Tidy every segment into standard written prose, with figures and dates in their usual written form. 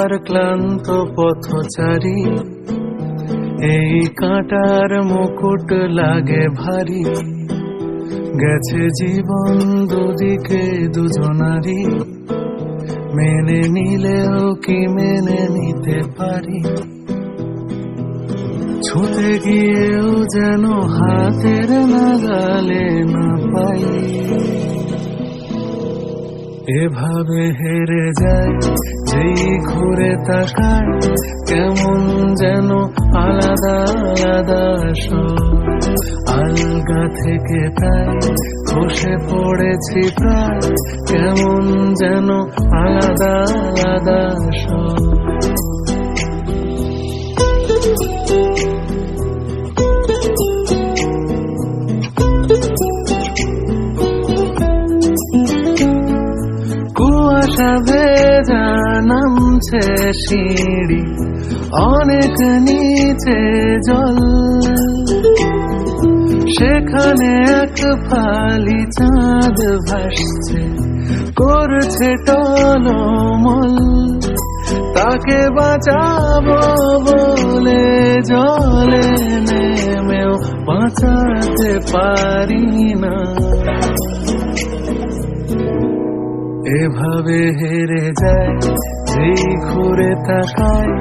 আর ক্লান্ত পথচারী, এই কাঁটার মুকুট লাগে ভারী। গেছে জীবন দুদিকে দুজনারই, মেনে নিলেও কি মেনে নিতে পারি? ছুঁতে গিয়েও যেন হাতের নাগালে না পাই। এভাবে হেরে যায় যেই ঘুরে তাকায়, কেমন যেন আলাদা আলাদা সব। আলগা থেকে তাই খসে পড়েছি প্রায়, কেমন যেন আলাদা আলাদা সব। কুয়াশা ভেজা নামছে সিঁড়ি, অনেক নিচে জল। সেখানে এক ফালি চাঁদ ভাসছে, করছে টলমল। তাকে বাঁচাবো বলে জলে নেমেও বাঁচাতে পারি না। এভাবে হেরে যায় যেই ঘুরে তাকায়,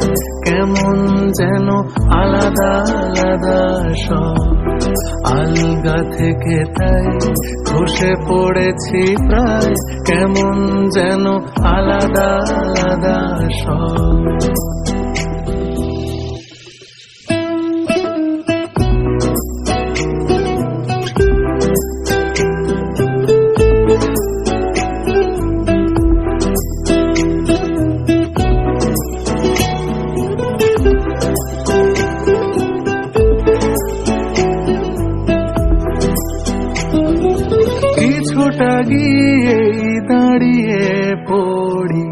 কেমন যেন আলাদা আলাদা সব। আলগা থেকে তাই খসে পড়েছি প্রায়, কেমন যেন আলাদা আলাদা সব। কিছুটা গিয়েই দাঁড়িয়ে পড়ি,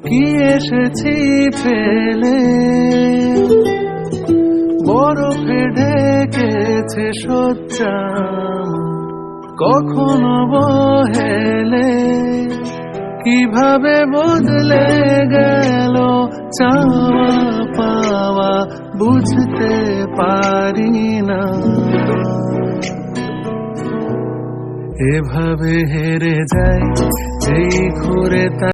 কি এসেছি ফেলে। বরফে ঢেকেছে শয্যা, কখনো বহেলে। কিভাবে বদলে গেল চাওয়া পাওয়া, বুঝতে পারি না। এভাবে হেরে যায় যেই ঘুরে